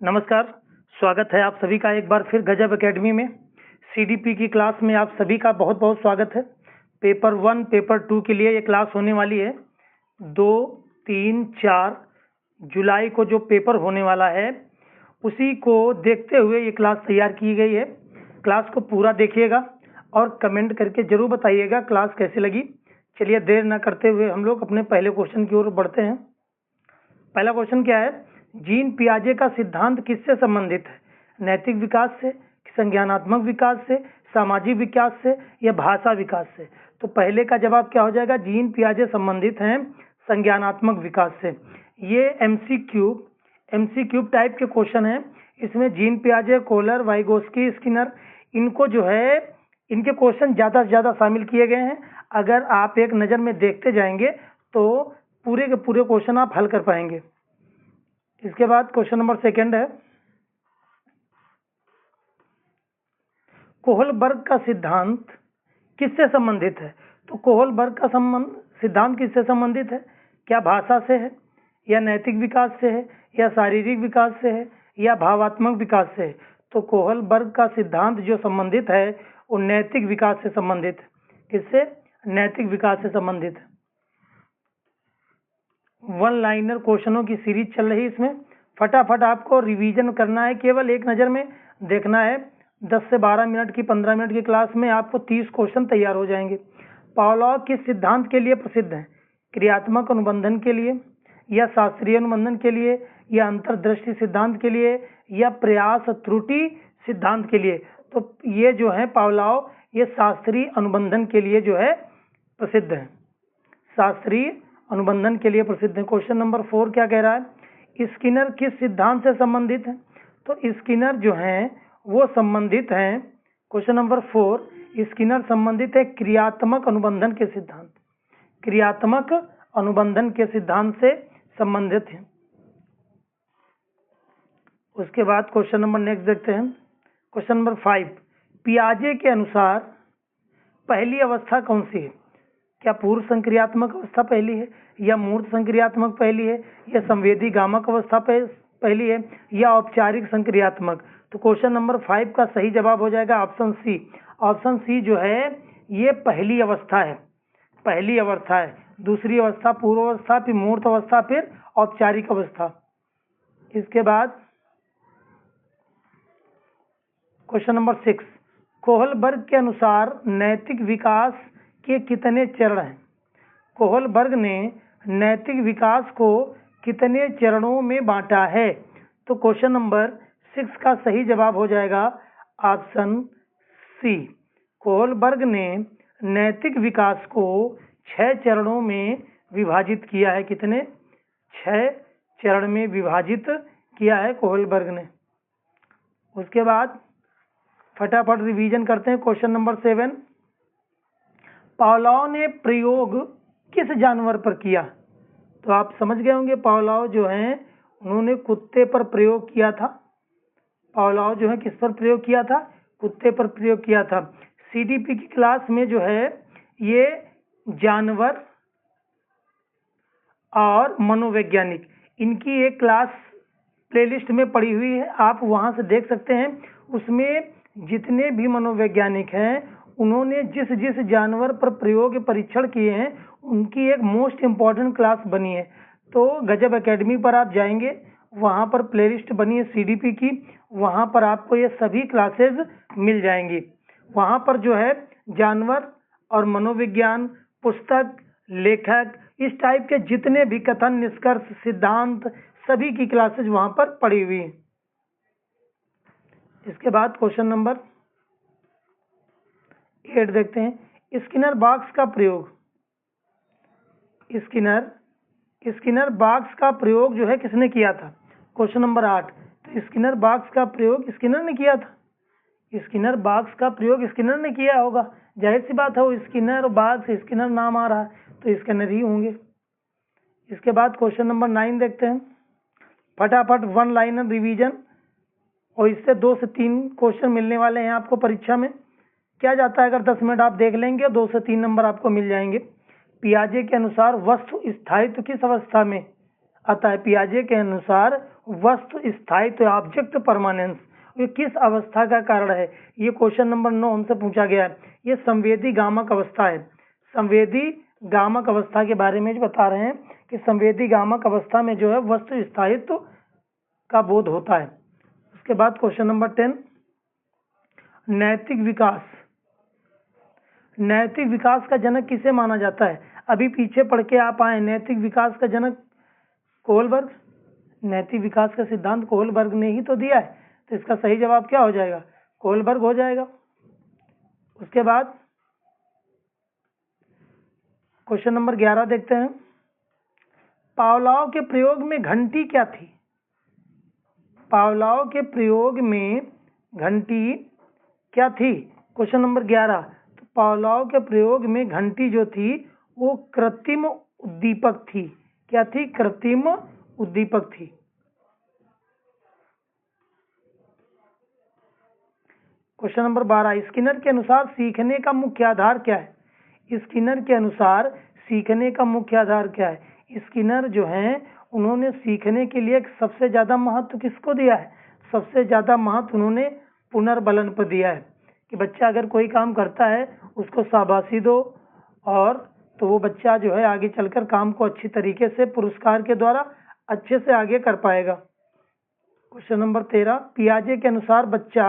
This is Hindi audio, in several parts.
नमस्कार, स्वागत है आप सभी का एक बार फिर गजब एकेडमी में। सीडीपी की क्लास में आप सभी का बहुत बहुत स्वागत है। पेपर 1, पेपर 2 के लिए ये क्लास होने वाली है। 2, 3, 4 जुलाई को जो पेपर होने वाला है उसी को देखते हुए ये क्लास तैयार की गई है। क्लास को पूरा देखिएगा और कमेंट करके जरूर बताइएगा क्लास कैसी लगी। चलिए देर न करते हुए हम लोग अपने पहले क्वेश्चन की ओर बढ़ते हैं। पहला क्वेश्चन क्या है? जीन पियाजे का सिद्धांत किससे संबंधित है? नैतिक विकास से, संज्ञानात्मक विकास से, सामाजिक विकास से या भाषा विकास से? तो पहले का जवाब क्या हो जाएगा? जीन पियाजे संबंधित हैं संज्ञानात्मक विकास से। ये एमसीक्यू टाइप के क्वेश्चन है। इसमें जीन पियाजे, कोहलर, वाइगोस्की, स्किनर, इनको जो है इनके क्वेश्चन ज्यादा से ज्यादा शामिल किए गए हैं। अगर आप एक नजर में देखते जाएंगे तो पूरे के पूरे क्वेश्चन आप हल कर पाएंगे। इसके बाद क्वेश्चन नंबर 2 है, कोहलबर्ग का सिद्धांत किससे संबंधित है? तो कोहलबर्ग का सिद्धांत किससे संबंधित है? क्या भाषा से है, या नैतिक विकास से है, या शारीरिक विकास से है, या भावात्मक विकास से है? तो कोहलबर्ग का सिद्धांत जो संबंधित है वो नैतिक विकास से संबंधित है। किससे? नैतिक विकास से संबंधित है। 1 लाइनर क्वेश्चनों की सीरीज चल रही है। इसमें फटाफट आपको रिवीजन करना है, केवल एक नजर में देखना है। 10 से 12 मिनट की 15 मिनट की क्लास में आपको 30 क्वेश्चन तैयार हो जाएंगे। पावलोव किस सिद्धांत के लिए प्रसिद्ध है? क्रियात्मक अनुबंधन के लिए, या शास्त्रीय अनुबंधन के लिए, या अंतर्दृष्टि सिद्धांत के लिए, या प्रयास त्रुटि सिद्धांत के लिए? तो ये जो है पावलोव, ये शास्त्रीय अनुबंधन के लिए जो है प्रसिद्ध है। शास्त्रीय अनुबंधन के लिए प्रसिद्ध है। क्वेश्चन नंबर 4 क्या कह रहा है? स्किनर किस सिद्धांत से संबंधित है? तो स्किनर जो है वो संबंधित हैं। क्वेश्चन नंबर 4, स्किनर संबंधित है क्रियात्मक अनुबंधन के सिद्धांत, क्रियात्मक अनुबंधन के सिद्धांत से संबंधित है। उसके बाद क्वेश्चन नंबर नेक्स्ट देखते हैं। क्वेश्चन नंबर 5, पियाजे के अनुसार पहली अवस्था कौन सी है? क्या पूर्व संक्रियात्मक अवस्था पहली है, या मूर्त संक्रियात्मक पहली है, या संवेदी गामक अवस्था पहली है, या औपचारिक संक्रियात्मक? तो क्वेश्चन नंबर 5 का सही जवाब हो जाएगा ऑप्शन सी। ऑप्शन सी जो है ये पहली अवस्था है। पहली अवस्था है। दूसरी अवस्था पूर्व अवस्था, फिर मूर्त अवस्था, फिर औपचारिक अवस्था। इसके बाद क्वेश्चन नंबर 6, कोहलबर्ग के अनुसार नैतिक विकास के कितने चरण हैं? कोहलबर्ग ने नैतिक विकास को कितने चरणों में बांटा है? तो क्वेश्चन नंबर 6 का सही जवाब हो जाएगा ऑप्शन सी। कोहलबर्ग ने नैतिक विकास को 6 चरणों में विभाजित किया है। कितने? 6 चरण में विभाजित किया है कोहलबर्ग ने। उसके बाद फटाफट रिवीजन करते हैं। क्वेश्चन नंबर 7, पावलोव ने प्रयोग किस जानवर पर किया? तो आप समझ गए होंगे, पावलोव जो हैं उन्होंने कुत्ते पर प्रयोग किया था। पावलोव जो है किस पर प्रयोग किया था? कुत्ते पर प्रयोग किया था। सीडीपी की क्लास में जो है ये जानवर और मनोवैज्ञानिक, इनकी एक क्लास प्लेलिस्ट में पड़ी हुई है, आप वहां से देख सकते हैं। उसमें जितने भी मनोवैज्ञानिक हैं उन्होंने जिस जिस जानवर पर प्रयोग परीक्षण किए हैं उनकी एक मोस्ट इम्पॉर्टेंट क्लास बनी है। तो गजब एकेडमी पर आप जाएंगे, वहां पर प्लेलिस्ट बनी है सीडीपी की, वहां पर आपको ये सभी क्लासेस मिल जाएंगी। वहां पर जो है जानवर और मनोविज्ञान, पुस्तक, लेखक, इस टाइप के जितने भी कथन, निष्कर्ष, सिद्धांत, सभी की क्लासेस वहां पर पड़ी हुई है। इसके बाद क्वेश्चन नंबर 8 देखते हैं। स्किनर बॉक्स का प्रयोग, स्किनर बॉक्स का प्रयोग जो है किसने किया था? क्वेश्चन नंबर 8, तो स्किनर बॉक्स का प्रयोग स्किनर ने किया था। स्किनर बॉक्स का प्रयोग स्किनर ने किया होगा, जाहिर सी बात है, वो स्किनर बॉक्स, स्किनर नाम आ रहा है तो स्किनर ही होंगे। इसके बाद क्वेश्चन नंबर 9 देखते हैं। फटाफट 1 लाइनर रिवीजन, और इससे 2 से 3 क्वेश्चन मिलने वाले हैं आपको परीक्षा में। क्या जाता है अगर 10 मिनट आप देख लेंगे, 2 से 3 नंबर आपको मिल जाएंगे। पियाजे के अनुसार वस्तु स्थायित्व किस अवस्था में अतः पियाजे के अनुसार वस्तु स्थायित्व ऑब्जेक्ट परमानेंस ये किस अवस्था का कारण है? ये क्वेश्चन नंबर 9 हमसे पूछा गया है। ये संवेदी गामक अवस्था है। संवेदी गामक अवस्था के बारे में बता रहे हैं कि संवेदी गामक अवस्था में जो है वस्तु स्थायित्व का बोध होता है। उसके बाद क्वेश्चन नंबर 10 नैतिक विकास। नैतिक विकास का जनक किसे माना जाता है? अभी पीछे पढ़ के आप आए, नैतिक विकास का जनक कोहलबर्ग। नैतिक विकास का सिद्धांत कोहलबर्ग ने ही तो दिया है, तो इसका सही जवाब क्या हो जाएगा? कोहलबर्ग हो जाएगा। उसके बाद क्वेश्चन नंबर 11 देखते हैं। पावलोव के प्रयोग में घंटी क्या थी? पावलोव के प्रयोग में घंटी क्या थी? Question number 11। तो पावलोव के प्रयोग में घंटी जो थी वो कृत्रिम उद्दीपक थी। क्या थी? कृत्रिम उद्दीपक थी। क्वेश्चन नंबर 12 स्किनर के अनुसार सीखने का मुख्य आधार क्या है? स्किनर के अनुसार सीखने का मुख्य आधार क्या है? स्किनर जो हैं उन्होंने सीखने के लिए सबसे ज्यादा महत्व किसको दिया है? सबसे ज्यादा महत्व उन्होंने पुनर्बलन पर दिया है कि बच्चा अगर कोई काम करता है उसको शाबाशी दो, और तो वो बच्चा जो है आगे चलकर काम को अच्छी तरीके से पुरस्कार के द्वारा अच्छे से आगे कर पाएगा। क्वेश्चन नंबर 13 पियाजे के अनुसार बच्चा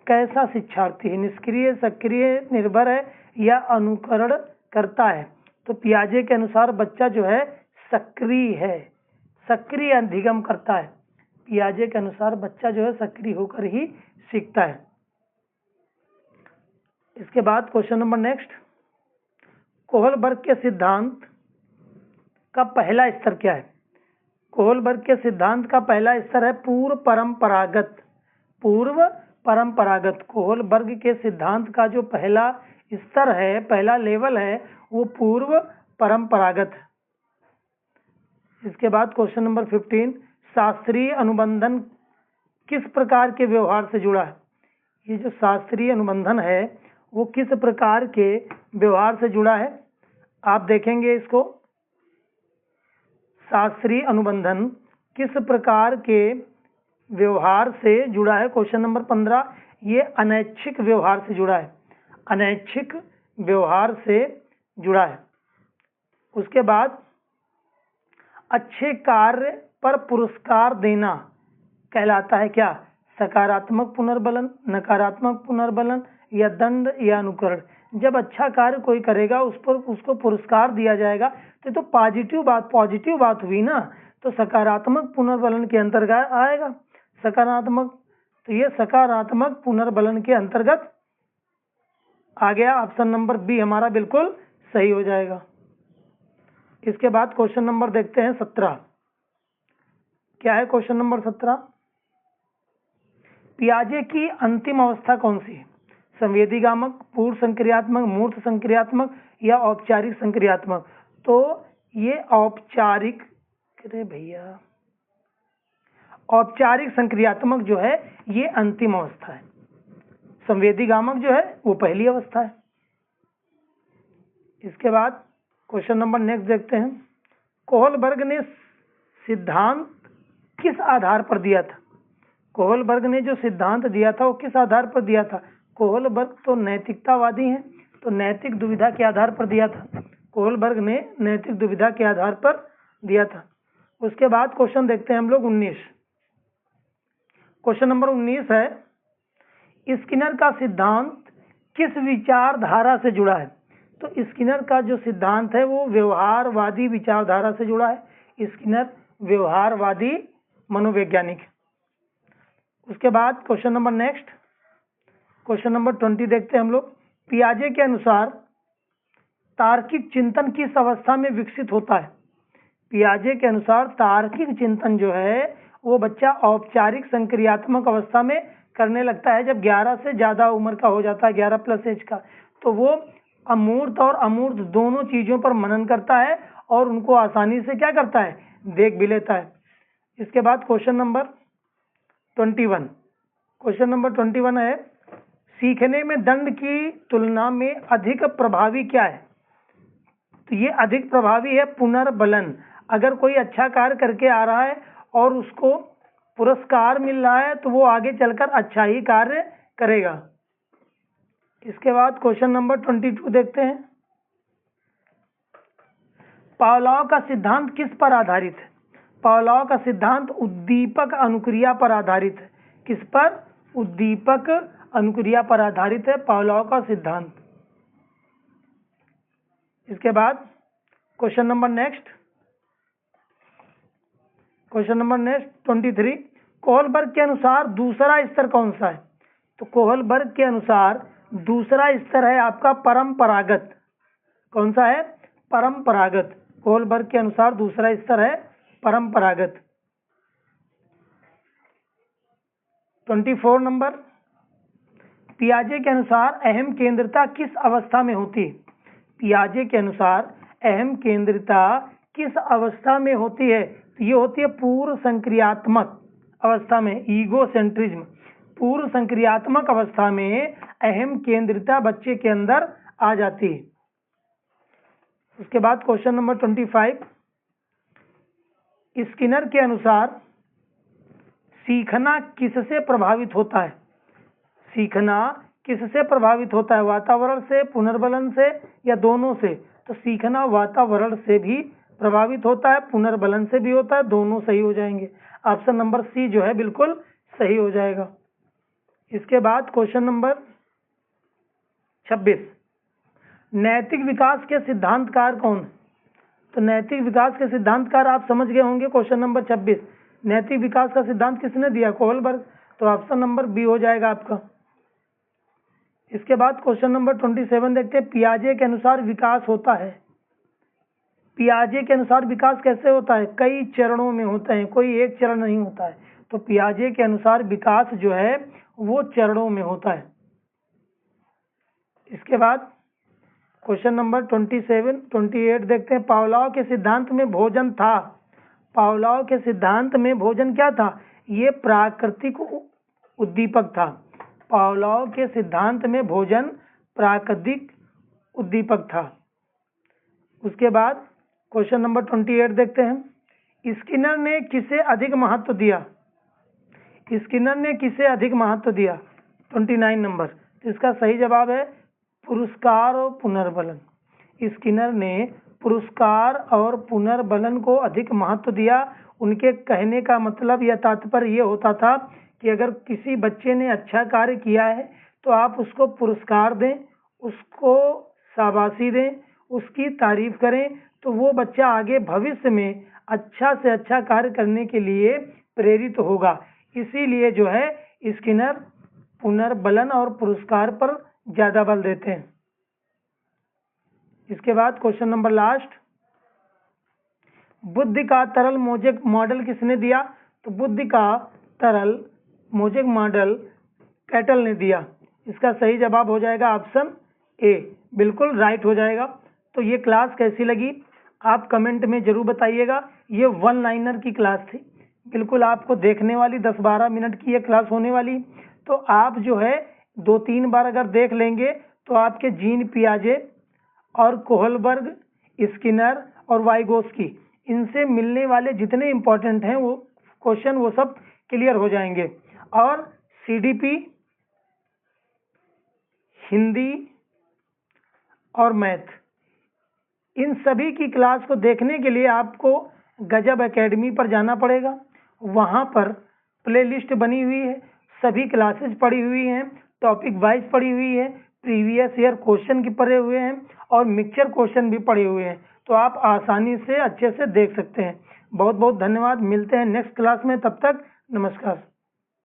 कैसा शिक्षार्थी है? निष्क्रिय, सक्रिय, निर्भर है या अनुकरण करता है? तो पियाजे के अनुसार बच्चा जो है सक्रिय है, सक्रिय अधिगम करता है। पियाजे के अनुसार बच्चा जो है सक्रिय होकर ही सीखता है। इसके बाद क्वेश्चन नंबर नेक्स्ट कोहलबर्ग के सिद्धांत का पहला स्तर क्या है? कोहलबर्ग के सिद्धांत का पहला स्तर है पूर्व परंपरागत। पूर्व परंपरागत कोहलबर्ग के सिद्धांत का जो पहला स्तर है, पहला लेवल है, वो पूर्व परंपरागत है। इसके बाद क्वेश्चन नंबर 15 शास्त्रीय अनुबंधन किस प्रकार के व्यवहार से जुड़ा है? ये जो शास्त्रीय अनुबंधन है वो किस प्रकार के व्यवहार से जुड़ा है? आप देखेंगे इसको, शास्त्रीय अनुबंधन किस प्रकार के व्यवहार से जुड़ा है? क्वेश्चन नंबर 15 ये अनैच्छिक व्यवहार से जुड़ा है। अनैच्छिक व्यवहार से जुड़ा है। उसके बाद अच्छे कार्य पर पुरस्कार देना कहलाता है क्या? सकारात्मक पुनर्बलन, नकारात्मक पुनर्बलन या दंड या अनुकरण। जब अच्छा कार्य कोई करेगा उस पर उसको पुरस्कार दिया जाएगा तो पॉजिटिव बात हुई ना, तो सकारात्मक पुनर्बलन के अंतर्गत आएगा। सकारात्मक, तो ये सकारात्मक पुनर्बलन के अंतर्गत आ गया। ऑप्शन नंबर बी हमारा बिल्कुल सही हो जाएगा। इसके बाद क्वेश्चन नंबर देखते हैं 17। क्या है क्वेश्चन नंबर 17? पियाजे की अंतिम अवस्था कौन सी है? संवेदीगामक, पूर्व संक्रियात्मक, मूर्त संक्रियात्मक या औपचारिक संक्रियात्मक? तो ये औपचारिक, अरे भैया, औपचारिक संक्रियात्मक जो है ये अंतिम अवस्था है। संवेदीगामक जो है वो पहली अवस्था है। इसके बाद क्वेश्चन नंबर नेक्स्ट देखते हैं। कोहलबर्ग ने सिद्धांत किस आधार पर दिया था? कोहलबर्ग ने जो सिद्धांत दिया था वो किस आधार पर दिया था? कोहलबर्ग तो नैतिकतावादी हैं, तो नैतिक दुविधा के आधार पर दिया था। कोहलबर्ग ने नैतिक दुविधा के आधार पर दिया था। उसके बाद क्वेश्चन देखते हैं हम लोग 19। क्वेश्चन नंबर 19 है स्किनर का सिद्धांत किस विचारधारा से जुड़ा है? तो स्किनर का जो सिद्धांत है वो व्यवहारवादी विचारधारा से जुड़ा है। स्किनर व्यवहारवादी मनोवैज्ञानिक। उसके बाद question number next, question number 20 देखते हैं हम लोग। पियाजे के अनुसार तार्किक चिंतन किस अवस्था में विकसित होता है? पियाजे के अनुसार तार्किक चिंतन जो है वो बच्चा औपचारिक संक्रियात्मक अवस्था में करने लगता है। जब 11 से ज्यादा उम्र का हो जाता है, 11 प्लस एज का, तो वो अमूर्त और अमूर्त दोनों चीजों पर मनन करता है और उनको आसानी से क्या करता है? देख भी लेता है। इसके बाद क्वेश्चन नंबर 21। क्वेश्चन नंबर 21 है सीखने में दंड की तुलना में अधिक प्रभावी क्या है? तो ये अधिक प्रभावी है पुनर्बलन। अगर कोई अच्छा कार्य करके आ रहा है और उसको पुरस्कार मिल रहा है तो वो आगे चलकर अच्छा ही कार्य करेगा। इसके बाद क्वेश्चन नंबर 22 देखते हैं। पावलोव का सिद्धांत किस पर आधारित है? पावलोव का सिद्धांत उद्दीपक अनुक्रिया पर आधारित है। किस पर? उद्दीपक अनुक्रिया पर आधारित है पावलोव का सिद्धांत। इसके बाद क्वेश्चन नंबर नेक्स्ट 23। कोहलबर्ग के अनुसार दूसरा स्तर कौन सा है? तो कोहलबर्ग के अनुसार दूसरा स्तर है आपका परंपरागत। कौन सा है? परंपरागत। कोहलबर्ग के अनुसार दूसरा स्तर है परंपरागत। 24 नंबर, पियाजे के अनुसार अहम केंद्रिता किस अवस्था में होती है? पियाजे के अनुसार अहम केंद्रिता किस अवस्था में होती है? तो ये होती है पूर्व संक्रियात्मक अवस्था में, ईगोसेंट्रिज्म। पूर्व संक्रियात्मक अवस्था में अहम केंद्रिता बच्चे के अंदर आ जाती है। उसके बाद क्वेश्चन नंबर 25, स्किनर के अनुसार सीखना किससे प्रभावित होता है? सीखना किससे प्रभावित होता है? वातावरण से, पुनर्बलन से या दोनों से? तो सीखना वातावरण से भी प्रभावित होता है, पुनर्बलन से भी होता है, दोनों सही हो जाएंगे। ऑप्शन नंबर सी जो है बिल्कुल सही हो जाएगा। इसके बाद क्वेश्चन नंबर 26, नैतिक विकास के सिद्धांतकार कौन है? तो नैतिक विकास के सिद्धांतकार आप समझ गए होंगे। क्वेश्चन नंबर 26, नैतिक विकास का सिद्धांत किसने दिया? कोहलबर्ग। तो ऑप्शन नंबर बी हो जाएगा आपका। इसके बाद क्वेश्चन नंबर 27 देखते हैं। पियाजे के अनुसार विकास होता है। पियाजे के अनुसार विकास कैसे होता है? कई चरणों में होता है, कोई एक चरण नहीं होता है। तो पियाजे के अनुसार विकास जो है वो चरणों में होता है। इसके बाद क्वेश्चन नंबर 28 देखते हैं। पावलोव के सिद्धांत में भोजन था। पावलोव के सिद्धांत में भोजन क्या था? ये प्राकृतिक उद्दीपक था। पावलोव के सिद्धांत में भोजन प्राकृतिक उद्दीपक था। उसके बाद क्वेश्चन नंबर 28 देखते हैं। स्किनर ने किसे अधिक महत्व दिया? स्किनर ने किसे अधिक महत्व दिया? 29 नंबर। तो इसका सही जवाब है पुरस्कार और पुनर्बलन। स्किनर ने पुरस्कार और पुनर्बलन को अधिक महत्व दिया। उनके कहने का मतलब या तात्पर्य ये होता था कि अगर किसी बच्चे ने अच्छा कार्य किया है तो आप उसको पुरस्कार दें, उसको शाबाशी दें, उसकी तारीफ करें, तो वो बच्चा आगे भविष्य में अच्छा से अच्छा कार्य करने के लिए प्रेरित होगा। इसीलिए जो है स्किनर पुनर्बलन और पुरस्कार पर ज्यादा बल देते हैं। इसके बाद क्वेश्चन नंबर लास्ट, बुद्धि का तरल मोजेक मॉडल किसने दिया? तो बुद्धि का तरल मोजेक मॉडल कैटल ने दिया। इसका सही जवाब हो जाएगा ऑप्शन ए, बिल्कुल राइट हो जाएगा। तो ये क्लास कैसी लगी आप कमेंट में जरूर बताइएगा। ये 1 लाइनर की क्लास थी, बिल्कुल आपको देखने वाली 10-12 मिनट की ये क्लास होने वाली। तो आप जो है 2-3 बार अगर देख लेंगे तो आपके जीन पियाजे और कोहलबर्ग, स्किनर और वाइगोस्की, इनसे मिलने वाले जितने इंपॉर्टेंट हैं वो क्वेश्चन वो सब क्लियर हो जाएंगे। और सीडीपी, हिंदी और मैथ, इन सभी की क्लास को देखने के लिए आपको गजब एकेडमी पर जाना पड़ेगा। वहाँ पर प्लेलिस्ट बनी हुई है, सभी क्लासेस पड़ी हुई हैं, टॉपिक वाइज पड़ी हुई है, प्रीवियस ईयर क्वेश्चन की पढ़े हुए हैं और मिक्सचर क्वेश्चन भी पड़े हुए हैं। तो आप आसानी से अच्छे से देख सकते हैं। बहुत बहुत धन्यवाद। मिलते हैं नेक्स्ट क्लास में, तब तक नमस्कार।